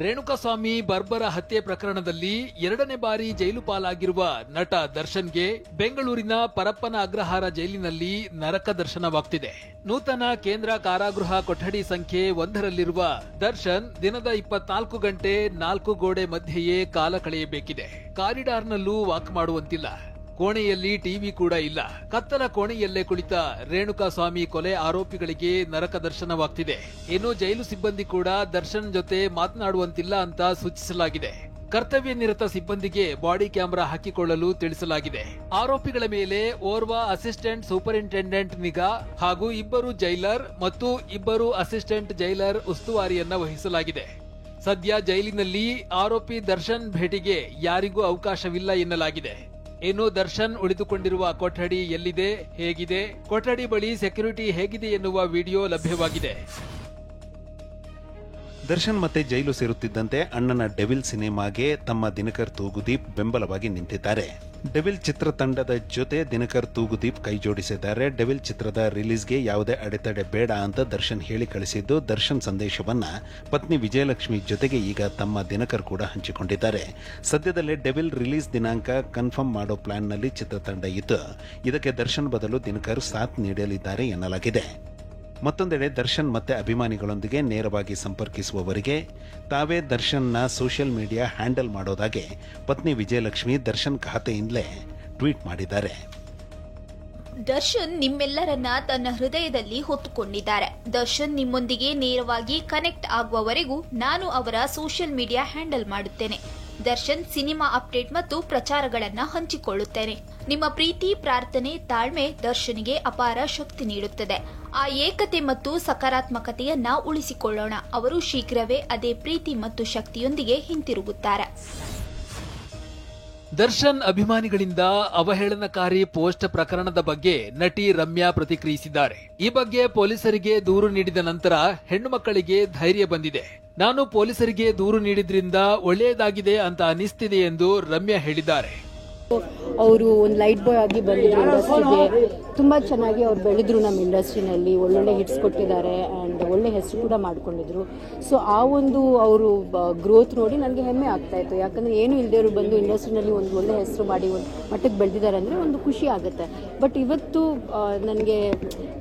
ರೇಣುಕಾಸ್ವಾಮಿ ಬರ್ಬರ ಹತ್ಯೆ ಪ್ರಕರಣದಲ್ಲಿ 2ನೇ ಬಾರಿ ಜೈಲು ಪಾಲಾಗಿರುವ ನಟ ದರ್ಶನ್ಗೆ ಬೆಂಗಳೂರಿನ ಪರಪ್ಪನ ಅಗ್ರಹಾರ ಜೈಲಿನಲ್ಲಿ ನರಕ ದರ್ಶನವಾಗ್ತಿದೆ. ನೂತನ ಕೇಂದ್ರ ಕಾರಾಗೃಹ ಕೊಠಡಿ ಸಂಖ್ಯೆ 1ರಲ್ಲಿರುವ ದರ್ಶನ್ ದಿನದ 24 ಗಂಟೆ 4 ಗೋಡೆ ಮಧ್ಯೆಯೇ ಕಾಲ ಕಳೆಯಬೇಕಿದೆ. ಕಾರಿಡಾರ್ನಲ್ಲೂ ವಾಕ್ ಮಾಡುವಂತಿಲ್ಲ. ಕೋಣೆಯಲ್ಲಿ ಟಿವಿ ಕೂಡ ಇಲ್ಲ. ಕತ್ತಲ ಕೋಣೆಯಲ್ಲೇ ಕುಳಿತ ರೇಣುಕಾಸ್ವಾಮಿ ಕೊಲೆ ಆರೋಪಿಗಳಿಗೆ ನರಕ ದರ್ಶನವಾಗ್ತಿದೆ. ಇನ್ನು ಜೈಲು ಸಿಬ್ಬಂದಿ ಕೂಡ ದರ್ಶನ್ ಜೊತೆ ಮಾತನಾಡುವಂತಿಲ್ಲ ಅಂತ ಸೂಚಿಸಲಾಗಿದೆ. ಕರ್ತವ್ಯ ನಿರತ ಸಿಬ್ಬಂದಿಗೆ ಬಾಡಿ ಕ್ಯಾಮೆರಾ ಹಾಕಿಕೊಳ್ಳಲು ತಿಳಿಸಲಾಗಿದೆ. ಆರೋಪಿಗಳ ಮೇಲೆ ಓರ್ವ ಅಸಿಸ್ಟೆಂಟ್ ಸೂಪರಿಂಟೆಂಡೆಂಟ್ ನಿಗಾ ಹಾಗೂ 2 ಜೈಲರ್ ಮತ್ತು 2 ಅಸಿಸ್ಟೆಂಟ್ ಜೈಲರ್ ಉಸ್ತುವಾರಿಯನ್ನ ವಹಿಸಲಾಗಿದೆ. ಸದ್ಯ ಜೈಲಿನಲ್ಲಿ ಆರೋಪಿ ದರ್ಶನ್ ಭೇಟಿಗೆ ಯಾರಿಗೂ ಅವಕಾಶವಿಲ್ಲ ಎನ್ನಲಾಗಿದೆ. ಇನ್ನು ದರ್ಶನ್ ಉಳಿದುಕೊಂಡಿರುವ ಕೊಠಡಿ ಎಲ್ಲಿದೆ, ಹೇಗಿದೆ, ಕೊಠಡಿ ಬಳಿ ಸೆಕ್ಯೂರಿಟಿ ಹೇಗಿದೆ ಎನ್ನುವ ವಿಡಿಯೋ ಲಭ್ಯವಾಗಿದೆ. ದರ್ಶನ್ ಮತ್ತೆ ಜೈಲು ಸೇರುತ್ತಿದ್ದಂತೆ ಅಣ್ಣನ ಡೆವಿಲ್ ಸಿನಿಮಾಗೆ ತಮ್ಮ ದಿನಕರ್ ತೂಗುದೀಪ್ ಬೆಂಬಲವಾಗಿ ನಿಂತಿದ್ದಾರೆ. ಡೆವಿಲ್ ಚಿತ್ರತಂಡದ ಜೊತೆ ದಿನಕರ್ ತೂಗುದೀಪ್ ಕೈ ಜೋಡಿಸಿದ್ದಾರೆ. ಡೆವಿಲ್ ಚಿತ್ರದ ರಿಲೀಸ್ಗೆ ಯಾವುದೇ ಅಡೆತಡೆ ಬೇಡ ಅಂತ ದರ್ಶನ್ ಹೇಳಿ ಕಳಿಸಿದ್ದು, ದರ್ಶನ್ ಸಂದೇಶವನ್ನ ಪತ್ನಿ ವಿಜಯಲಕ್ಷ್ಮಿ ಜೊತೆಗೆ ಈಗ ತಮ್ಮ ದಿನಕರ್ ಕೂಡ ಹಂಚಿಕೊಂಡಿದ್ದಾರೆ. ಸದ್ಯದಲ್ಲೇ ಡೆವಿಲ್ ರಿಲೀಸ್ ದಿನಾಂಕ ಕನ್ಫರ್ಮ್ ಮಾಡೋ ಪ್ಲಾನ್ನಲ್ಲಿ ಚಿತ್ರತಂಡ ಇದ್ದು, ಇದಕ್ಕೆ ದರ್ಶನ್ ಬದಲು ದಿನಕರ್ ಸಾಥ್ ನೀಡಲಿದ್ದಾರೆ ಎನ್ನಲಾಗಿದೆ. ಮತ್ತೊಂದೆಡೆ ದರ್ಶನ್ ಮತ್ತೆ ಅಭಿಮಾನಿಗಳೊಂದಿಗೆ ನೇರವಾಗಿ ಸಂಪರ್ಕಿಸುವವರಿಗೆ ತಾವೇ ದರ್ಶನ್ನ ಸೋಷಿಯಲ್ ಮೀಡಿಯಾ ಹ್ಯಾಂಡಲ್ ಮಾಡೋದಾಗಿ ಪತ್ನಿ ವಿಜಯಲಕ್ಷ್ಮಿ ದರ್ಶನ್ ಖಾತೆಯಿಂದಲೇ ಟ್ವೀಟ್ ಮಾಡಿದ್ದಾರೆ. ದರ್ಶನ್ ನಿಮ್ಮೆಲ್ಲರನ್ನ ತನ್ನ ಹೃದಯದಲ್ಲಿ ಹೊತ್ತುಕೊಂಡಿದ್ದಾರೆ. ದರ್ಶನ್ ನಿಮ್ಮೊಂದಿಗೆ ನೇರವಾಗಿ ಕನೆಕ್ಟ್ ಆಗುವವರೆಗೂ ನಾನು ಅವರ ಸೋಷಿಯಲ್ ಮೀಡಿಯಾ ಹ್ಯಾಂಡಲ್ ಮಾಡುತ್ತೇನೆ. ದರ್ಶನ್ ಸಿನಿಮಾ ಅಪ್ಡೇಟ್ ಮತ್ತು ಪ್ರಚಾರಗಳನ್ನ ಹಂಚಿಕೊಳ್ಳುತ್ತೇನೆ. ನಿಮ್ಮ ಪ್ರೀತಿ, ಪ್ರಾರ್ಥನೆ, ತಾಳ್ಮೆ ದರ್ಶನ್ಗೆ ಅಪಾರ ಶಕ್ತಿ ನೀಡುತ್ತದೆ. ಆ ಏಕತೆ ಮತ್ತು ಸಕಾರಾತ್ಮಕತೆಯನ್ನ ಉಳಿಸಿಕೊಳ್ಳೋಣ. ಅವರು ಶೀಘ್ರವೇ ಅದೇ ಪ್ರೀತಿ ಮತ್ತು ಶಕ್ತಿಯೊಂದಿಗೆ ಹಿಂತಿರುಗುತ್ತಾರೆ. ದರ್ಶನ್ ಅಭಿಮಾನಿಗಳಿಂದ ಅವಹೇಳನಕಾರಿ ಪೋಸ್ಟ್ ಪ್ರಕರಣದ ಬಗ್ಗೆ ನಟಿ ರಮ್ಯಾ ಪ್ರತಿಕ್ರಿಯಿಸಿದ್ದಾರೆ. ಈ ಬಗ್ಗೆ ಪೊಲೀಸರಿಗೆ ದೂರು ನೀಡಿದ ನಂತರ ಹೆಣ್ಣು ಮಕ್ಕಳಿಗೆ ಧೈರ್ಯ ಬಂದಿದೆ. ನಾನು ಪೊಲೀಸರಿಗೆ ದೂರು ನೀಡಿದ್ರಿಂದ ಒಳ್ಳೆಯದಾಗಿದೆ ಅಂತ ಅನಿಸ್ತಿದೆ ಎಂದು ರಮ್ಯಾ ಹೇಳಿದ್ದಾರೆ. ಅವರು ಒಂದು ಲೈಟ್ ಬಾಯ್ ಆಗಿ ಬಂದಿದ್ರು ಇಂಡಸ್ಟ್ರಿಗೆ. ತುಂಬ ಚೆನ್ನಾಗಿ ಅವ್ರು ಬೆಳೆದ್ರು ನಮ್ಮ ಇಂಡಸ್ಟ್ರಿನಲ್ಲಿ. ಒಳ್ಳೊಳ್ಳೆ ಹಿಟ್ಸ್ ಕೊಟ್ಟಿದ್ದಾರೆ ಆ್ಯಂಡ್ ಒಳ್ಳೆ ಹೆಸರು ಕೂಡ ಮಾಡ್ಕೊಂಡಿದ್ರು. ಸೊ ಆ ಒಂದು ಅವರು ಗ್ರೋತ್ ನೋಡಿ ನನಗೆ ಹೆಮ್ಮೆ ಆಗ್ತಾ ಇತ್ತು. ಯಾಕಂದರೆ ಏನು ಇಲ್ಲದೆ ಬಂದು ಇಂಡಸ್ಟ್ರಿನಲ್ಲಿ ಒಂದು ಒಳ್ಳೆ ಹೆಸರು ಮಾಡಿ ಒಂದು ಮಟ್ಟಕ್ಕೆ ಬೆಳೆದಿದ್ದಾರೆ ಅಂದರೆ ಒಂದು ಖುಷಿ ಆಗುತ್ತೆ. ಬಟ್ ಇವತ್ತು ನನಗೆ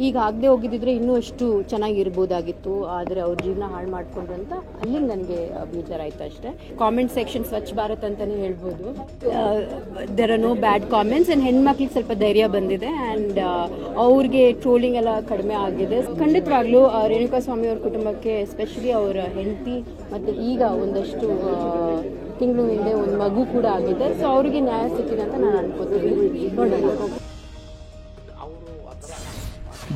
ಈಗ ಆಗದೆ ಹೋಗಿದ್ದಿದ್ರೆ ಇನ್ನೂ ಅಷ್ಟು ಚೆನ್ನಾಗಿರ್ಬೋದಾಗಿತ್ತು. ಆದರೆ ಅವ್ರ ಜೀವನ ಹಾಳು ಮಾಡಿಕೊಂಡ್ರು ಅಂತ ಅಲ್ಲಿಂದ ನನಗೆ ಬೇಜಾರಾಯಿತು ಅಷ್ಟೇ. ಕಾಮೆಂಟ್ ಸೆಕ್ಷನ್ ಸ್ವಚ್ಛ ಭಾರತ್ ಅಂತಲೇ ಹೇಳ್ಬೋದು. There are no bad comments and ಹೆಣ್ಮಕ್ಳಿಗೆ ಸ್ವಲ್ಪ ಧೈರ್ಯ ಬಂದಿದೆ ಆ್ಯಂಡ್ ಅವ್ರಿಗೆ ಟ್ರೋಲಿಂಗ್ ಎಲ್ಲ ಕಡಿಮೆ ಆಗಿದೆ. ಖಂಡಿತವಾಗ್ಲೂ ರೇಣುಕಾಸ್ವಾಮಿ ಅವ್ರ ಕುಟುಂಬಕ್ಕೆ ಎಸ್ಪೆಷಲಿ ಅವರ ಹೆಂಡತಿ ಮತ್ತು ಈಗ ಒಂದಷ್ಟು ತಿಂಗಳು ಹಿಂದೆ ಒಂದು ಮಗು ಕೂಡ ಆಗಿದೆ. ಸೊ ಅವರಿಗೆ ನ್ಯಾಯ ಸಿಕ್ಕಿದೆ ಅಂತ ನಾನು ಅನ್ಕೋತೀನಿ. ನೋಡೋಣ.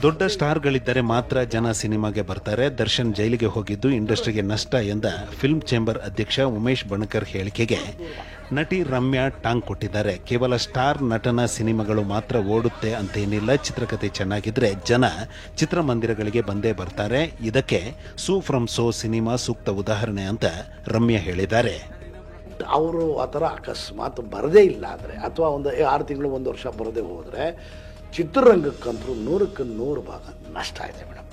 ದೊಡ್ಡ ಸ್ಟಾರ್ಗಳಿದ್ದರೆ ಮಾತ್ರ ಜನ ಸಿನಿಮಾಗೆ ಬರ್ತಾರೆ. ದರ್ಶನ್ ಜೈಲಿಗೆ ಹೋಗಿದ್ದು ಇಂಡಸ್ಟ್ರಿಗೆ ನಷ್ಟ ಎಂದ ಫಿಲ್ಮ್ ಚೇಂಬರ್ ಅಧ್ಯಕ್ಷ ಉಮೇಶ್ ಬಣಕರ್ ಹೇಳಿಕೆಗೆ ನಟಿ ರಮ್ಯಾ ಟಾಂಗ್ ಕೊಟ್ಟಿದ್ದಾರೆ. ಕೇವಲ ಸ್ಟಾರ್ ನಟನ ಸಿನಿಮಾಗಳು ಮಾತ್ರ ಓಡುತ್ತೆ ಅಂತೇನಿಲ್ಲ. ಚಿತ್ರಕಥೆ ಚೆನ್ನಾಗಿದ್ರೆ ಜನ ಚಿತ್ರಮಂದಿರಗಳಿಗೆ ಬಂದೇ ಬರ್ತಾರೆ. ಇದಕ್ಕೆ ಸೂ ಫ್ರಮ್ ಸೋ ಸಿನಿಮಾ ಸೂಕ್ತ ಉದಾಹರಣೆ ಅಂತ ರಮ್ಯಾ ಹೇಳಿದ್ದಾರೆ. ಅವರು ಆ ಥರ ಅಕಸ್ಮಾತ್ ಬರದೇ ಇಲ್ಲ ಆದರೆ, ಅಥವಾ ಒಂದು 6 ತಿಂಗಳು 1 ವರ್ಷ ಬರದೇ ಹೋದರೆ ಚಿತ್ರರಂಗಕ್ಕಂತೂ 100% ಭಾಗ ನಷ್ಟ ಇದೆ ಮೇಡಮ್.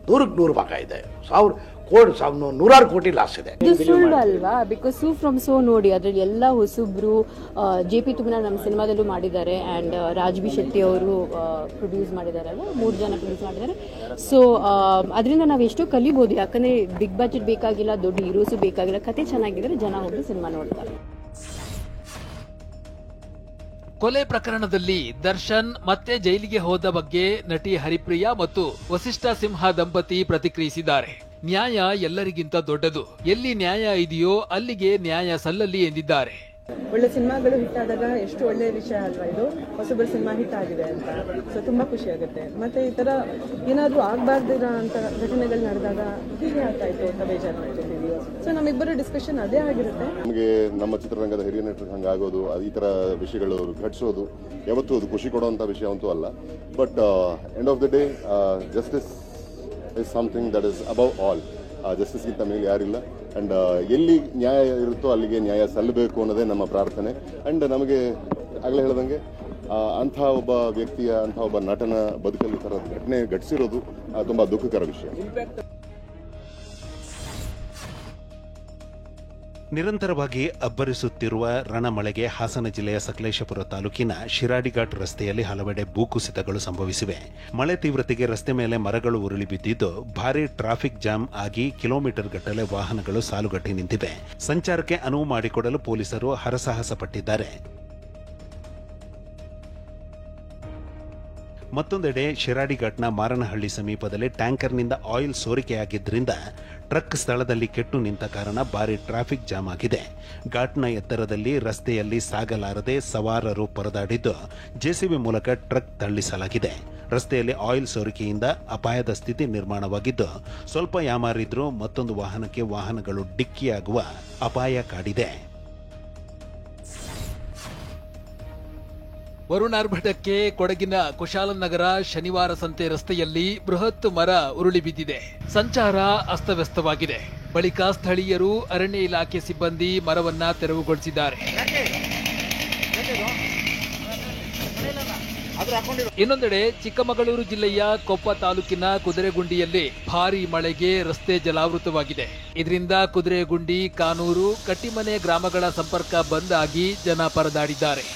100% ಭಾಗ ಇದೆ. 1,000 ಕೋಟಿ ಲಾಸ್ ಇದೆ. ಇದು ಸುಳ್ಳು ಅಲ್ವಾ? ಬಿಕಾಸ್ ಸೂ ಫ್ರಮ್ ಸೋ ನೋಡಿ, ಅದರಲ್ಲಿ ಎಲ್ಲ ಹೊಸಬ್ರು. JP ತುಮನ ನಮ್ಮ ಸಿನಿಮಾದಲ್ಲೂ ಮಾಡಿದ್ದಾರೆ ಆ್ಯಂಡ್ ರಾಜ್ಬಿ ಶೆಟ್ಟಿ ಅವರು ಪ್ರೊಡ್ಯೂಸ್ ಮಾಡಿದಾರಲ್ಲ, 3 ಜನ ಪ್ರೊಡ್ಯೂಸ್ ಮಾಡಿದ್ದಾರೆ. ಸೊ ಅದರಿಂದ ನಾವು ಎಷ್ಟೋ ಕಲಿಬೋದು. ಯಾಕಂದರೆ ಬಿಗ್ ಬಜೆಟ್ ಬೇಕಾಗಿಲ್ಲ, ದೊಡ್ಡ ಹೀರೋಸು ಬೇಕಾಗಿಲ್ಲ. ಕತೆ ಚೆನ್ನಾಗಿದ್ರೆ ಜನ ಹೋಗಿ ಸಿನಿಮಾ ನೋಡ್ತಾರೆ. ಕೊಲೆ ಪ್ರಕರಣದಲ್ಲಿ ದರ್ಶನ್ ಮತ್ತೆ ಜೈಲಿಗೆ ಹೋದ ಬಗ್ಗೆ ನಟಿ ಹರಿಪ್ರಿಯಾ ಮತ್ತು ವಸಿಷ್ಠ ಸಿಂಹ ದಂಪತಿ ಪ್ರತಿಕ್ರಿಯಿಸಿದ್ದಾರೆ. ನ್ಯಾಯ ಎಲ್ಲರಿಗಿಂತ ದೊಡ್ಡದು. ಎಲ್ಲಿ ನ್ಯಾಯ ಇದೆಯೋ ಅಲ್ಲಿಗೆ ನ್ಯಾಯ ಸಲ್ಲಲಿ ಎಂದಿದ್ದಾರೆ. ಒಳ್ಳೆ ಸಿನಿಮಾಗಳು ಹಿಟ್ ಆದಾಗ ಎಷ್ಟು ಒಳ್ಳೆಯ ವಿಷಯ ಅಲ್ವಾ ಇದು. ಹೊಸಬರ ಸಿನಿಮಾ ಹಿಟ್ ಆಗಿದೆ ಅಂತ. ಸೊ ತುಂಬ ಖುಷಿ ಆಗುತ್ತೆ. ಮತ್ತೆ ಈ ಥರ ಏನಾದರೂ ಆಗಬಾರ್ದಿರೋ ಅಂತ ಘಟನೆಗಳು ನಡೆದಾಗ ಹೀಗೆ ಆಗ್ತಾಯಿತ್ತು ಅಂತ ಬೇಜಾರು ಮಾಡ್ತಿದ್ದೀವಿ. ಸೊ ನಮ್ಮಿಬ್ಬರ ಡಿಸ್ಕಷನ್ ಅದೇ ಆಗಿರುತ್ತೆ. ನಮಗೆ ನಮ್ಮ ಚಿತ್ರರಂಗದ ಹಿರಿಯ ನಟರಿಗೆ ಹಂಗಾಗೋದು, ಈ ಥರ ವಿಷಯಗಳು ಘಟಿಸೋದು ಯಾವತ್ತೂ ಅದು ಖುಷಿ ಕೊಡುವಂಥ ವಿಷಯ ಅಂತೂ ಅಲ್ಲ. But end of the day justice is something that is above all. ಜಸ್ಟಿಸ್ಗಿಂತ ಮೇಲೆ ಯಾರಿಲ್ಲ. ಆ್ಯಂಡ್ ಎಲ್ಲಿ ನ್ಯಾಯ ಇರುತ್ತೋ ಅಲ್ಲಿಗೆ ನ್ಯಾಯ ಸಲ್ಲಬೇಕು ಅನ್ನೋದೇ ನಮ್ಮ ಪ್ರಾರ್ಥನೆ. ಆ್ಯಂಡ್ ನಮಗೆ ಆಗಲೇ ಹೇಳ್ದಂಗೆ ಅಂಥ ಒಬ್ಬ ವ್ಯಕ್ತಿಯ, ಅಂಥ ಒಬ್ಬ ನಟನ ಬದುಕಲ್ಲಿ ಥರ ಘಟನೆ ಘಟಿಸಿರೋದು ತುಂಬ ದುಃಖಕರ ವಿಷಯ. ನಿರಂತರವಾಗಿ ಅಬ್ಬರಿಸುತ್ತಿರುವ ರಣಮಳೆಗೆ ಹಾಸನ ಜಿಲ್ಲೆಯ ಸಕಲೇಶಪುರ ತಾಲೂಕಿನ ಶಿರಾಡಿಘಾಟ್ ರಸ್ತೆಯಲ್ಲಿ ಹಲವೆಡೆ ಭೂಕುಸಿತಗಳು ಸಂಭವಿಸಿವೆ. ಮಳೆ ತೀವ್ರತೆಗೆ ರಸ್ತೆ ಮೇಲೆ ಮರಗಳು ಉರುಳಿ ಬಿದ್ದಿದ್ದು ಭಾರೀ ಟ್ರಾಫಿಕ್ ಜಾಮ್ ಆಗಿ ಕಿಲೋಮೀಟರ್ ಗಟ್ಟಲೆ ವಾಹನಗಳು ಸಾಲುಗಟ್ಟಿ ನಿಂತಿವೆ. ಸಂಚಾರಕ್ಕೆ ಅನುವು ಮಾಡಿಕೊಡಲು ಪೊಲೀಸರು ಹರಸಾಹಸ ಪಟ್ಟಿದ್ದಾರೆ. ಮತ್ತೊಂದೆಡೆ ಶಿರಾಡಿಘಾಟ್ನ ಮಾರನಹಳ್ಳಿ ಸಮೀಪದಲ್ಲಿ ಟ್ಯಾಂಕರ್ನಿಂದ ಆಯಿಲ್ ಸೋರಿಕೆಯಾಗಿದ್ದರಿಂದ ಟ್ರಕ್ ಸ್ಥಳದಲ್ಲಿ ಕೆಟ್ಟು ನಿಂತ ಕಾರಣ ಭಾರಿ ಟ್ರಾಫಿಕ್ ಜಾಮ್ ಆಗಿದೆ. ಘಾಟ್ನ ಎತ್ತರದಲ್ಲಿ ರಸ್ತೆಯಲ್ಲಿ ಸಾಗಲಾರದೆ ಸವಾರರು ಪರದಾಡಿದ್ದು ಜೆಸಿಬಿ ಮೂಲಕ ಟ್ರಕ್ ತಳ್ಳಿಸಲಾಗಿದೆ. ರಸ್ತೆಯಲ್ಲಿ ಆಯಿಲ್ ಸೋರಿಕೆಯಿಂದ ಅಪಾಯದ ಸ್ಥಿತಿ ನಿರ್ಮಾಣವಾಗಿದ್ದು ಸ್ವಲ್ಪ ಯಾಮಾರಿದ್ರೂ ಮತ್ತೊಂದು ವಾಹನಕ್ಕೆ ವಾಹನಗಳು ಡಿಕ್ಕಿಯಾಗುವ ಅಪಾಯ ಕಾಡಿದೆ. ವರುಣ ಆರ್ಭಟಕ್ಕೆ ಕೊಡಗಿನ ಕುಶಾಲನಗರ ಶನಿವಾರ ಸಂತೆ ರಸ್ತೆಯಲ್ಲಿ ಬೃಹತ್ ಮರ ಉರುಳಿ ಬಿದ್ದಿದೆ. ಸಂಚಾರ ಅಸ್ತವ್ಯಸ್ತವಾಗಿದೆ. ಬಳಿಕ ಸ್ಥಳೀಯರು ಅರಣ್ಯ ಇಲಾಖೆ ಸಿಬ್ಬಂದಿ ಮರವನ್ನ ತೆರವುಗೊಳಿಸಿದ್ದಾರೆ. ಇನ್ನೊಂದೆಡೆ ಚಿಕ್ಕಮಗಳೂರು ಜಿಲ್ಲೆಯ ಕೊಪ್ಪ ತಾಲೂಕಿನ ಕುದುರೆಗುಂಡಿಯಲ್ಲಿ ಭಾರೀ ಮಳೆಗೆ ರಸ್ತೆ ಜಲಾವೃತವಾಗಿದೆ. ಇದರಿಂದ ಕುದುರೆಗುಂಡಿ, ಕಾನೂರು, ಕಟ್ಟಿಮನೆ ಗ್ರಾಮಗಳ ಸಂಪರ್ಕ ಬಂದ್ ಆಗಿ ಜನ ಪರದಾಡಿದ್ದಾರೆ.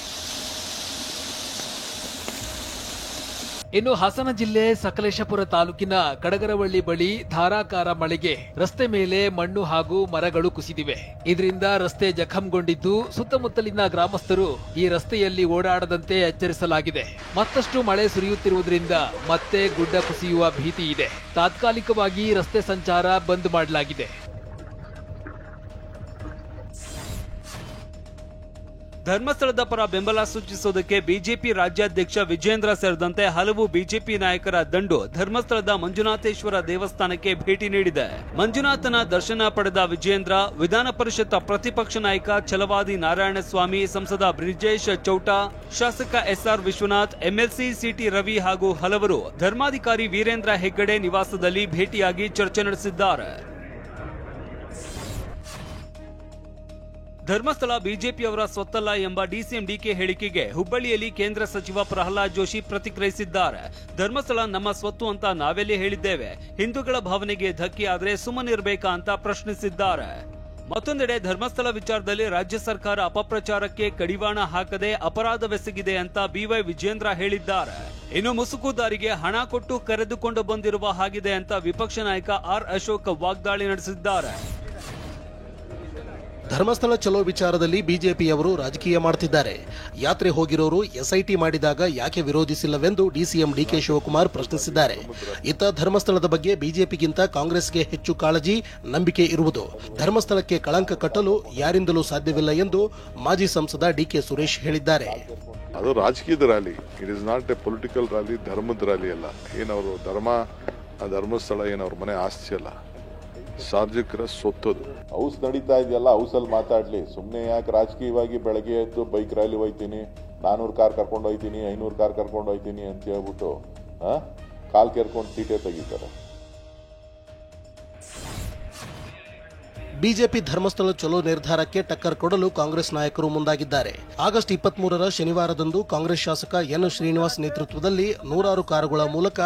ಇನ್ನು ಹಾಸನ ಜಿಲ್ಲೆ ಸಕಲೇಶಪುರ ತಾಲೂಕಿನ ಕಡಗರವಳ್ಳಿ ಬಳಿ ಧಾರಾಕಾರ ಮಳೆಗೆ ರಸ್ತೆ ಮೇಲೆ ಮಣ್ಣು ಹಾಗೂ ಮರಗಳು ಕುಸಿದಿವೆ. ಇದರಿಂದ ರಸ್ತೆ ಜಖಂಗೊಂಡಿದ್ದು ಸುತ್ತಮುತ್ತಲಿನ ಗ್ರಾಮಸ್ಥರು ಈ ರಸ್ತೆಯಲ್ಲಿ ಓಡಾಡದಂತೆ ಎಚ್ಚರಿಸಲಾಗಿದೆ. ಮತ್ತಷ್ಟು ಮಳೆ ಸುರಿಯುತ್ತಿರುವುದರಿಂದ ಮತ್ತೆ ಗುಡ್ಡ ಕುಸಿಯುವ ಭೀತಿ ಇದೆ. ತಾತ್ಕಾಲಿಕವಾಗಿ ರಸ್ತೆ ಸಂಚಾರ ಬಂದ್ ಮಾಡಲಾಗಿದೆ. ಧರ್ಮಸ್ಥಳದ ಪರ ಬೆಂಬಲ ಸೂಚಿಸುವುದಕ್ಕೆ ಬಿಜೆಪಿ ರಾಜ್ಯಾಧ್ಯಕ್ಷ ವಿಜೇಂದ್ರ ಸೇರಿದಂತೆ ಹಲವು ಬಿಜೆಪಿ ನಾಯಕರ ದಂಡು ಧರ್ಮಸ್ಥಳದ ಮಂಜುನಾಥೇಶ್ವರ ದೇವಸ್ಥಾನಕ್ಕೆ ಭೇಟಿ ನೀಡಿದೆ. ಮಂಜುನಾಥನ ದರ್ಶನ ಪಡೆದ ವಿಜೇಂದ್ರ ವಿಧಾನ ಪರಿಷತ್ ಪ್ರತಿಪಕ್ಷ ನಾಯಕ ಛಲವಾದಿ ನಾರಾಯಣಸ್ವಾಮಿ, ಸಂಸದ ಬ್ರಿಜೇಶ್ ಚೌಟಾ, ಶಾಸಕ SR Vishwanath, MLC CT Ravi ಹಾಗೂ ಹಲವರು ಧರ್ಮಾಧಿಕಾರಿ ವೀರೇಂದ್ರ ಹೆಗ್ಗಡೆ ನಿವಾಸದಲ್ಲಿ ಭೇಟಿಯಾಗಿ ಚರ್ಚೆ ನಡೆಸಿದ್ದಾರೆ. ಧರ್ಮಸ್ಥಳ ಬಿಜೆಪಿಯವರ ಸ್ವತ್ತಲ್ಲ ಎಂಬ ಡಿಸಿಎಂ ಡಿಕೆ ಹೇಳಿಕೆಗೆ ಹುಬ್ಬಳ್ಳಿಯಲ್ಲಿ ಕೇಂದ್ರ ಸಚಿವ ಪ್ರಹ್ಲಾದ್ ಜೋಶಿ ಪ್ರತಿಕ್ರಿಯಿಸಿದ್ದಾರೆ. ಧರ್ಮಸ್ಥಳ ನಮ್ಮ ಸ್ವತ್ತು ಅಂತ ನಾವೆಲ್ಲೇ ಹೇಳಿದ್ದೇವೆ. ಹಿಂದೂಗಳ ಭಾವನೆಗೆ ಧಕ್ಕೆ ಆದರೆ ಸುಮ್ಮನಿರಬೇಕಾ ಅಂತ ಪ್ರಶ್ನಿಸಿದ್ದಾರೆ. ಮತ್ತೊಂದೆಡೆ ಧರ್ಮಸ್ಥಳ ವಿಚಾರದಲ್ಲಿ ರಾಜ್ಯ ಸರ್ಕಾರ ಅಪಪ್ರಚಾರಕ್ಕೆ ಕಡಿವಾಣ ಹಾಕದೆ ಅಪರಾಧವೆಸಗಿದೆ ಅಂತ ಬಿವೈ ವಿಜೇಂದ್ರ ಹೇಳಿದ್ದಾರೆ. ಇನ್ನು ಮುಸುಕುದಾರಿಗೆ ಹಣ ಕೊಟ್ಟು ಕರೆದುಕೊಂಡು ಬಂದಿರುವ ಹಾಗಿದೆ ಅಂತ ವಿಪಕ್ಷ ನಾಯಕ ಆರ್ ಅಶೋಕ್ ವಾಗ್ದಾಳಿ ನಡೆಸಿದ್ದಾರೆ. ಧರ್ಮಸ್ಥಳ ಚಲೋ ವಿಚಾರದಲ್ಲಿ ಬಿಜೆಪಿಯವರು ರಾಜಕೀಯ ಮಾಡ್ತಿದ್ದಾರೆ. ಯಾತ್ರೆ ಹೋಗಿರೋರು ಎಸ್ಐಟಿ ಮಾಡಿದಾಗ ಯಾಕೆ ವಿರೋಧಿಸಿಲ್ಲವೆಂದು ಡಿಸಿಎಂ ಡಿಕೆ ಶಿವಕುಮಾರ್ ಪ್ರಶ್ನಿಸಿದ್ದಾರೆ. ಇತ್ತ ಧರ್ಮಸ್ಥಳದ ಬಗ್ಗೆ ಬಿಜೆಪಿಗಿಂತ ಕಾಂಗ್ರೆಸ್ಗೆ ಹೆಚ್ಚು ಕಾಳಜಿ, ನಂಬಿಕೆ ಇರುವುದು. ಧರ್ಮಸ್ಥಳಕ್ಕೆ ಕಳಂಕ ಕಟ್ಟಲು ಯಾರಿಂದಲೂ ಸಾಧ್ಯವಿಲ್ಲ ಎಂದು ಮಾಜಿ ಸಂಸದ ಡಿಕೆ ಸುರೇಶ್ ಹೇಳಿದ್ದಾರೆ. ಅದು ರಾಜಕೀಯದ rally, it is not A political rally, ಧರ್ಮದ ರ್ಯಾಲಿ ಅಲ್ಲ. ಏನವರು ಧರ್ಮಸ್ಥಳ ಏನವ್ರ ಮನೆ ಆಸ್ತಿ ಅಲ್ಲ, ಸಾರ್ವಜನಿಕರ ಸ್ವತ್ತದು. ಹೌಸ್ ನಡೀತಾ ಇದೆಯಲ್ಲ, ಹೌಸಲ್ಲಿ ಮಾತಾಡ್ಲಿ. ಸುಮ್ಮನೆ ಯಾಕೆ ರಾಜಕೀಯವಾಗಿ ಬೆಳಗ್ಗೆ ಎದ್ದು ಬೈಕ್ ರ್ಯಾಲಿ ಹೋಯ್ತೀನಿ, 400 ಕಾರ್ ಕರ್ಕೊಂಡು ಹೋಯ್ತೀನಿ, 500 ಕಾರ್ ಕರ್ಕೊಂಡು ಹೋಯ್ತೀನಿ ಅಂತ ಹೇಳ್ಬಿಟ್ಟು ಕಾಲ್ ಕೆರ್ಕೊಂಡು ತೀಟೆ ತೆಗಿತಾರೆ. ಬಿಜೆಪಿ ಧರ್ಮಸ್ಥಳ ಚಲೋ ನಿರ್ಧಾರಕ್ಕೆ ಟಕ್ಕರ್ ಕೊಡಲು ಕಾಂಗ್ರೆಸ್ ನಾಯಕರು ಮುಂದಾಗಿದ್ದಾರೆ. ಆಗಸ್ಟ್ 23ರ ಶನಿವಾರದಂದು ಕಾಂಗ್ರೆಸ್ ಶಾಸಕ ಎನ್ ಶ್ರೀನಿವಾಸ್ ನೇತೃತ್ವದಲ್ಲಿ 100 ಕಾರುಗಳ ಮೂಲಕ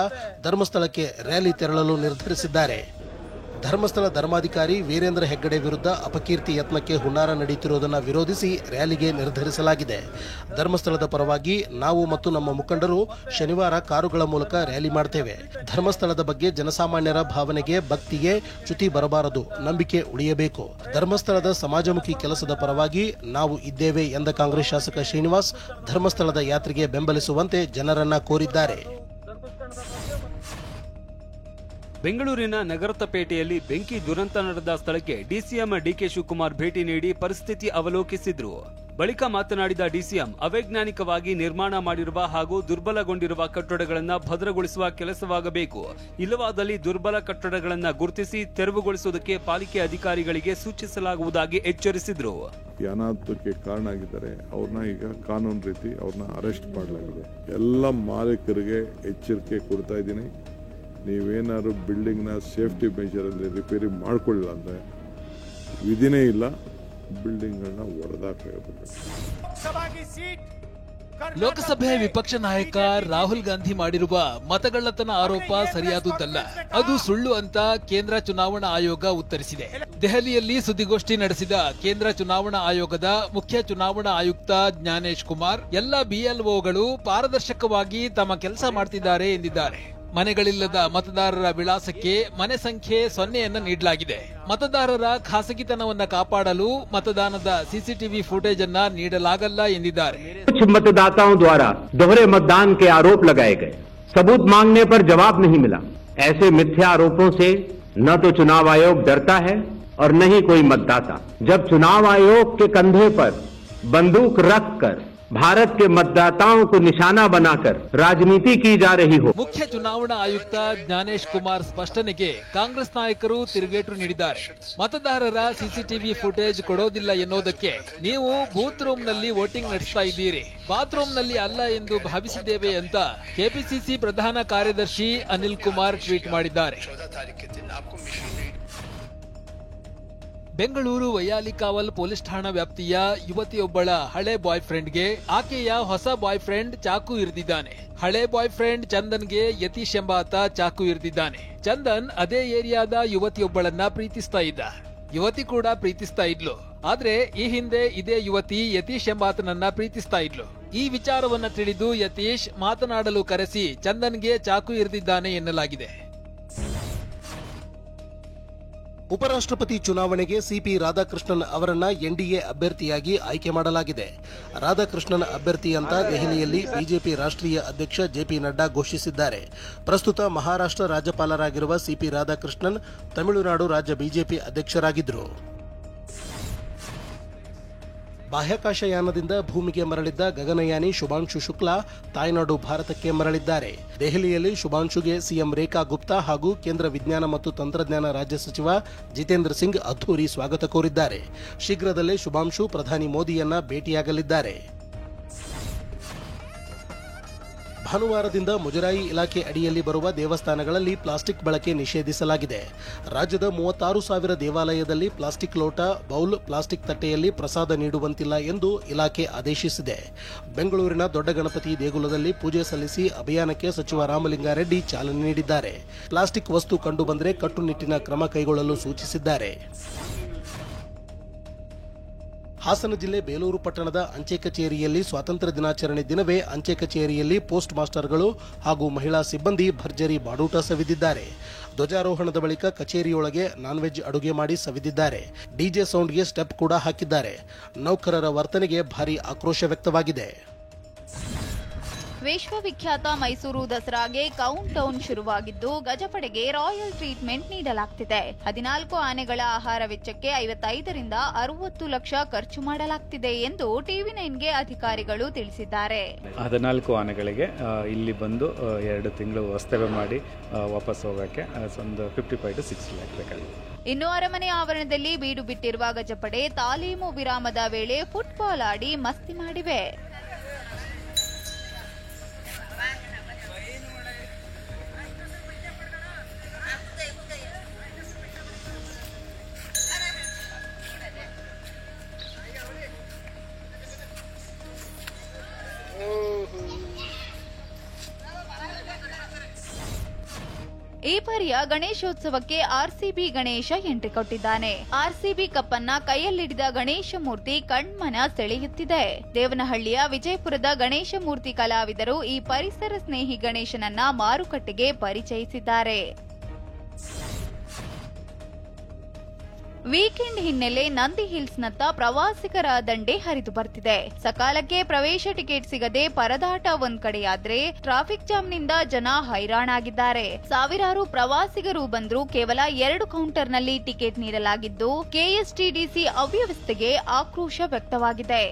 ಧರ್ಮಸ್ಥಳಕ್ಕೆ ರ್ಯಾಲಿ ತೆರಳಲು ನಿರ್ಧರಿಸಿದ್ದಾರೆ. ಧರ್ಮಸ್ಥಳ ಧರ್ಮಾಧಿಕಾರಿ ವೀರೇಂದ್ರ ಹೆಗ್ಗಡೆ ವಿರುದ್ಧ ಅಪಕೀರ್ತಿ ಯತ್ನಕ್ಕೆ ಹುನ್ನಾರ ನಡೆಯುತ್ತಿರುವುದನ್ನು ವಿರೋಧಿಸಿ ರ್ಯಾಲಿಗೆ ನಿರ್ಧರಿಸಲಾಗಿದೆ. ಧರ್ಮಸ್ಥಳದ ಪರವಾಗಿ ನಾವು ಮತ್ತು ನಮ್ಮ ಮುಖಂಡರು ಶನಿವಾರ ಕಾರುಗಳ ಮೂಲಕ ರ್ಯಾಲಿ ಮಾಡ್ತೇವೆ. ಧರ್ಮಸ್ಥಳದ ಬಗ್ಗೆ ಜನಸಾಮಾನ್ಯರ ಭಾವನೆಗೆ, ಭಕ್ತಿಗೆ ಚ್ಯುತಿ ಬರಬಾರದು, ನಂಬಿಕೆ ಉಳಿಯಬೇಕು. ಧರ್ಮಸ್ಥಳದ ಸಮಾಜಮುಖಿ ಕೆಲಸದ ಪರವಾಗಿ ನಾವು ಇದ್ದೇವೆ ಎಂದ ಕಾಂಗ್ರೆಸ್ ಶಾಸಕ ಶ್ರೀನಿವಾಸ್ ಧರ್ಮಸ್ಥಳದ ಯಾತ್ರೆಗೆ ಬೆಂಬಲಿಸುವಂತೆ ಜನರನ್ನ ಕೋರಿದ್ದಾರೆ. ಬೆಂಗಳೂರಿನ ನಗರತಪೇಟೆಯಲ್ಲಿ ಬೆಂಕಿ ದುರಂತ ನಡೆದ ಸ್ಥಳಕ್ಕೆ ಡಿಸಿಎಂ ಡಿಕೆ ಶಿವಕುಮಾರ್ ಭೇಟಿ ನೀಡಿ ಪರಿಸ್ಥಿತಿ ಅವಲೋಕಿಸಿದ್ರು. ಬಳಿಕ ಮಾತನಾಡಿದ ಡಿಸಿಎಂ, ಅವೈಜ್ಞಾನಿಕವಾಗಿ ನಿರ್ಮಾಣ ಮಾಡಿರುವ ಹಾಗೂ ದುರ್ಬಲಗೊಂಡಿರುವ ಕಟ್ಟಡಗಳನ್ನು ಭದ್ರಗೊಳಿಸುವ ಕೆಲಸವಾಗಬೇಕು. ಇಲ್ಲವಾದಲ್ಲಿ ದುರ್ಬಲ ಕಟ್ಟಡಗಳನ್ನು ಗುರುತಿಸಿ ತೆರವುಗೊಳಿಸುವುದಕ್ಕೆ ಪಾಲಿಕೆ ಅಧಿಕಾರಿಗಳಿಗೆ ಸೂಚಿಸಲಾಗುವುದಾಗಿ ಎಚ್ಚರಿಸಿದ್ರು. ಅನಾಹುತಕ್ಕೆ ಕಾರಣ ಆಗಿದ್ದಾರೆ, ಅವ್ರನ್ನ ಈಗ ಕಾನೂನು ರೀತಿ ಅವ್ರನ್ನ ಅರೆಸ್ಟ್ ಮಾಡಲಾಗಿದೆ. ಎಲ್ಲ ಮಾಲೀಕರಿಗೆ ಎಚ್ಚರಿಕೆ ಕೊಡ್ತಾ ಇದ್ದೀನಿ. ನೀವೇನಾದ್ರು ಬಿಲ್ಡಿಂಗ್ನ ಸೇಫ್ಟಿ ಮೆಜರಲ್ಲಿ ರಿಪೇರಿ ಮಾಡ್ಕೊಳ್ಳಿಲ್ಲ ಅಂದರೆ ವಿಧಿನೇ ಇಲ್ಲ, ಬಿಲ್ಡಿಂಗ್ಗಳನ್ನ ಹೊಡೆದಾಕಬೇಕು. ಲೋಕಸಭೆ ವಿಪಕ್ಷ ನಾಯಕ ರಾಹುಲ್ ಗಾಂಧಿ ಮಾಡಿರುವ ಮತಗಳ್ಳತನ ಆರೋಪ ಸರಿಯಾದುದಲ್ಲ, ಅದು ಸುಳ್ಳು ಅಂತ ಕೇಂದ್ರ ಚುನಾವಣಾ ಆಯೋಗ ಉತ್ತರಿಸಿದೆ. ದೆಹಲಿಯಲ್ಲಿ ಸುದ್ದಿಗೋಷ್ಠಿ ನಡೆಸಿದ ಕೇಂದ್ರ ಚುನಾವಣಾ ಆಯೋಗದ ಮುಖ್ಯ ಚುನಾವಣಾ ಆಯುಕ್ತ ಜ್ಞಾನೇಶ್ ಕುಮಾರ್ ಎಲ್ಲ ಬಿಎಲ್ಒಗಳು ಪಾರದರ್ಶಕವಾಗಿ ತಮ್ಮ ಕೆಲಸ ಮಾಡ್ತಿದ್ದಾರೆ ಎಂದಿದ್ದಾರೆ. ಮನೆಗಳಿಲ್ಲದ ಮತದಾರರ ವಿಳಾಸಕ್ಕೆ ಮನೆ ಸಂಖ್ಯೆ 0 ನೀಡಲಾಗಿದೆ. ಮತದಾರರ ಖಾಸಗಿತನವನ್ನ ಕಾಪಾಡಲು मतदानದ सीसीटीवी फुटेज ಅನ್ನ ನೀಡಲಾಗಲ್ಲ ಎಂದಿದ್ದಾರೆ. कुछ मतदाताओं द्वारा दोहरे मतदान के आरोप लगाए गए, सबूत मांगने पर जवाब नहीं मिला। ऐसे मिथ्या आरोपों से न तो चुनाव आयोग डरता है और न ही कोई मतदाता। जब चुनाव आयोग के कंधे पर बंदूक रखकर भारत के मतदाताओं को निशाना बनाकर राजनीति की जा रही हो। ಮುಖ್ಯ ಚುನಾವಣಾ ಆಯುಕ್ತ ಜ್ಞಾನೇಶ್ ಕುಮಾರ್ ಸ್ಪಷ್ಟನೆಗೆ ಕಾಂಗ್ರೆಸ್ ನಾಯಕರು ತಿರುಗೇಟು ನೀಡಿದ್ದಾರೆ. ಮತದಾರರ ಸಿಸಿಟಿವಿ ಫುಟೇಜ್ ಕೊಡೋದಿಲ್ಲ ಎನ್ನುವುದಕ್ಕೆ ನೀವು ಬೂತ್ ರೂಮ್ ನಲ್ಲಿ ವೋಟಿಂಗ್ ನಡೆಸ್ತಾ ಇದ್ದೀರಿ, ಬಾತ್ರೂಮ್ ನಲ್ಲಿ ಅಲ್ಲ ಎಂದು ಭಾವಿಸಿದ್ದೇವೆ ಅಂತ ಕೆಪಿಸಿಸಿ ಪ್ರಧಾನ ಕಾರ್ಯದರ್ಶಿ ಅನಿಲ್ ಕುಮಾರ್ ಟ್ವೀಟ್ ಮಾಡಿದ್ದಾರೆ. ಬೆಂಗಳೂರು ವೈಯಾಲಿಕಾವಲ್ ಪೊಲೀಸ್ ಠಾಣಾ ವ್ಯಾಪ್ತಿಯ ಯುವತಿಯೊಬ್ಬಳ ಹಳೆ ಬಾಯ್ ಫ್ರೆಂಡ್ಗೆ ಆಕೆಯ ಹೊಸ ಬಾಯ್ ಫ್ರೆಂಡ್ ಚಾಕು ಇರಿದಿದ್ದಾನೆ. ಹಳೆ ಬಾಯ್ ಫ್ರೆಂಡ್ ಚಂದನ್ಗೆ ಯತೀಶ್ ಎಂಬಾತ ಚಾಕು ಇರಿದಿದ್ದಾನೆ. ಚಂದನ್ ಅದೇ ಏರಿಯಾದ ಯುವತಿಯೊಬ್ಬಳನ್ನ ಪ್ರೀತಿಸ್ತಾ ಇದ್ದ. ಯುವತಿ ಕೂಡ ಪ್ರೀತಿಸ್ತಾ ಇದ್ಲು. ಆದ್ರೆ ಈ ಹಿಂದೆ ಇದೇ ಯುವತಿ ಯತೀಶ್ ಎಂಬಾತನನ್ನ ಪ್ರೀತಿಸ್ತಾ ಇದ್ಲು. ಈ ವಿಚಾರವನ್ನ ತಿಳಿದು ಯತೀಶ್ ಮಾತನಾಡಲು ಕರೆಸಿ ಚಂದನ್ಗೆ ಚಾಕು ಇರಿದಿದ್ದಾನೆ ಎನ್ನಲಾಗಿದೆ. ಉಪರಾಷ್ಟ್ರಪತಿ ಚುನಾವಣೆಗೆ ಸಿಪಿ ರಾಧಾಕೃಷ್ಣನ್ ಅವರನ್ನ ಎನ್ಡಿಎ ಅಭ್ಯರ್ಥಿಯಾಗಿ ಆಯ್ಕೆ ಮಾಡಲಾಗಿದೆ. ರಾಧಾಕೃಷ್ಣನ್ ಅಭ್ಯರ್ಥಿ ಅಂತ ದೆಹಲಿಯಲ್ಲಿ ಬಿಜೆಪಿ ರಾಷ್ಟ್ರೀಯ ಅಧ್ಯಕ್ಷ ಜೆಪಿ ನಡ್ಡಾ ಘೋಷಿಸಿದ್ದಾರೆ. ಪ್ರಸ್ತುತ ಮಹಾರಾಷ್ಟ್ರ ರಾಜ್ಯಪಾಲರಾಗಿರುವ ಸಿಪಿ ರಾಧಾಕೃಷ್ಣನ್ ತಮಿಳುನಾಡು ರಾಜ್ಯ ಬಿಜೆಪಿ ಅಧ್ಯಕ್ಷರಾಗಿದ್ದರು. ಬಾಹ್ಯಾಕಾಶಯಾನದಿಂದ ಭೂಮಿಗೆ ಮರಳಿದ್ದ ಗಗನಯಾನಿ ಶುಭಾಂಶು ಶುಕ್ಲಾ ತಾಯ್ನಾಡು ಭಾರತಕ್ಕೆ ಮರಳಿದ್ದಾರೆ. ದೆಹಲಿಯಲ್ಲಿ ಶುಭಾಂಶುಗೆ ಸಿಎಂ ರೇಖಾ ಗುಪ್ತಾ ಹಾಗೂ ಕೇಂದ್ರ ವಿಜ್ಞಾನ ಮತ್ತು ತಂತ್ರಜ್ಞಾನ ರಾಜ್ಯ ಸಚಿವ ಜಿತೇಂದ್ರ ಸಿಂಗ್ ಅದ್ಧೂರಿ ಸ್ವಾಗತ ಕೋರಿದ್ದಾರೆ. ಶೀಘ್ರದಲ್ಲೇ ಶುಭಾಂಶು ಪ್ರಧಾನಿ ಮೋದಿಯನ್ನ ಭೇಟಿಯಾಗಲಿದ್ದಾರೆ. ಭಾನುವಾರದಿಂದ ಮುಜರಾಯಿ ಇಲಾಖೆ ಅಡಿಯಲ್ಲಿ ಬರುವ ದೇವಸ್ಥಾನಗಳಲ್ಲಿ ಪ್ಲಾಸ್ಟಿಕ್ ಬಳಕೆ ನಿಷೇಧಿಸಲಾಗಿದೆ. ರಾಜ್ಯದ 36,000 ದೇವಾಲಯದಲ್ಲಿ ಪ್ಲಾಸ್ಟಿಕ್ ಲೋಟ, ಬೌಲ್, ಪ್ಲಾಸ್ಟಿಕ್ ತಟ್ಟೆಯಲ್ಲಿ ಪ್ರಸಾದ ನೀಡುವಂತಿಲ್ಲ ಎಂದು ಇಲಾಖೆ ಆದೇಶಿಸಿದೆ. ಬೆಂಗಳೂರಿನ ದೊಡ್ಡ ಗಣಪತಿ ದೇಗುಲದಲ್ಲಿ ಪೂಜೆ ಸಲ್ಲಿಸಿ ಅಭಿಯಾನಕ್ಕೆ ಸಚಿವ ರಾಮಲಿಂಗಾರೆಡ್ಡಿ ಚಾಲನೆ ನೀಡಿದ್ದಾರೆ. ಪ್ಲಾಸ್ಟಿಕ್ ವಸ್ತು ಕಂಡುಬಂದರೆ ಕಟ್ಟುನಿಟ್ಟಿನ ಕ್ರಮ ಕೈಗೊಳ್ಳಲು ಸೂಚಿಸಿದ್ದಾರೆ. ಹಾಸನ ಜಿಲ್ಲೆ ಬೇಲೂರು ಪಟ್ಟಣದ ಅಂಚೆ ಕಚೇರಿಯಲ್ಲಿ ಸ್ವಾತಂತ್ರ್ಯ ದಿನಾಚರಣೆ ದಿನವೇ ಅಂಚೆ ಕಚೇರಿಯಲ್ಲಿ ಪೋಸ್ಟ್ ಮಾಸ್ಟರ್ಗಳು ಹಾಗೂ ಮಹಿಳಾ ಸಿಬ್ಬಂದಿ ಭರ್ಜರಿ ಬಾಡೂಟ ಸವಿದಿದ್ದಾರೆ. ಧ್ವಜಾರೋಹಣದ ಬಳಿಕ ಕಚೇರಿಯೊಳಗೆ ನಾನ್ ವೆಜ್ ಅಡುಗೆ ಮಾಡಿ ಸವಿದಿದ್ದಾರೆ. ಡಿಜೆ ಸೌಂಡ್ಗೆ ಸ್ಟೆಪ್ ಕೂಡ ಹಾಕಿದ್ದಾರೆ. ನೌಕರರ ವರ್ತನೆಗೆ ಭಾರೀ ಆಕ್ರೋಶ ವ್ಯಕ್ತವಾಗಿದೆ. ವಿಶ್ವವಿಖ್ಯಾತ ಮೈಸೂರು ದಸರಾಗೆ ಕೌಂಟ್ ಡೌನ್ ಶುರುವಾಗಿದ್ದು ಗಜಪಡೆಗೆ ರಾಯಲ್ ಟ್ರೀಟ್ಮೆಂಟ್ ನೀಡಲಾಗ್ತಿದೆ. 14 ಆನೆಗಳ ಆಹಾರ ವೆಚ್ಚಕ್ಕೆ 55ರಿಂದ 60 ಲಕ್ಷ ಖರ್ಚು ಮಾಡಲಾಗ್ತಿದೆ ಎಂದು ಟಿವಿ9ಗೆ ಅಧಿಕಾರಿಗಳು ತಿಳಿಸಿದ್ದಾರೆ. 14 ಆನೆಗಳಿಗೆ ಇಲ್ಲಿ ಬಂದು 2 ತಿಂಗಳು ವಾಸ್ತವ್ಯ ಮಾಡಿ ವಾಪಸ್ ಹೋಗಕ್ಕೆ ಒಂದು 55 to 60 ಲ್ಯಾಕ್ ಬೇಕಾಗಿದೆ. ಇನ್ನು ಅರಮನೆ ಆವರಣದಲ್ಲಿ ಬೀಡು ಬಿಟ್ಟಿರುವ ಗಜಪಡೆ ತಾಲೀಮು ವಿರಾಮದ ವೇಳೆ ಫುಟ್ಬಾಲ್ ಆಡಿ ಮಸ್ತಿ ಮಾಡಿವೆ. ಈ ಬಾರಿಯ ಗಣೇಶೋತ್ಸವಕ್ಕೆ ಆರ್ಸಿಬಿ ಗಣೇಶ ಎಂಟ್ರಿ ಕೊಟ್ಟಿದ್ದಾನೆ. ಆರ್ಸಿಬಿ ಕಪ್ ಅನ್ನ ಕೈಯಲ್ಲಿಡಿದ ಗಣೇಶ ಮೂರ್ತಿ ಕಣ್ಮನ ಸೆಳೆಯುತ್ತಿದೆ. ದೇವನಹಳ್ಳಿಯ ವಿಜಯಪುರದ ಗಣೇಶ ಮೂರ್ತಿ ಕಲಾವಿದರು ಈ ಪರಿಸರ ಸ್ನೇಹಿ ಗಣೇಶನನ್ನ ಮಾರುಕಟ್ಟೆಗೆ ಪರಿಚಯಿಸಿದ್ದಾರೆ. ವೀಕೆಂಡ್ ಹಿನ್ನೆಲೆ ನಂದಿ ಹಿಲ್ಸ್ನತ್ತ ಪ್ರವಾಸಿಗರ ದಂಡೆ ಹರಿದು ಬರ್ತಿದೆ. ಸಕಾಲಕ್ಕೆ ಪ್ರವೇಶ ಟಿಕೆಟ್ ಸಿಗದೆ ಪರದಾಟ ಒಂದ್ ಕಡೆಯಾದ್ರೆ ಟ್ರಾಫಿಕ್ ಜಾಮ್ನಿಂದ ಜನ ಹೈರಾಣಾಗಿದ್ದಾರೆ. ಸಾವಿರಾರು ಪ್ರವಾಸಿಗರು ಬಂದರೂ ಕೇವಲ 2 ಕೌಂಟರ್ನಲ್ಲಿ ಟಿಕೆಟ್ ನೀಡಲಾಗಿದ್ದು ಕೆಎಸ್ಟಿಡಿಸಿ ಅವ್ಯವಸ್ಥೆಗೆ ಆಕ್ರೋಶ ವ್ಯಕ್ತವಾಗಿದೆ.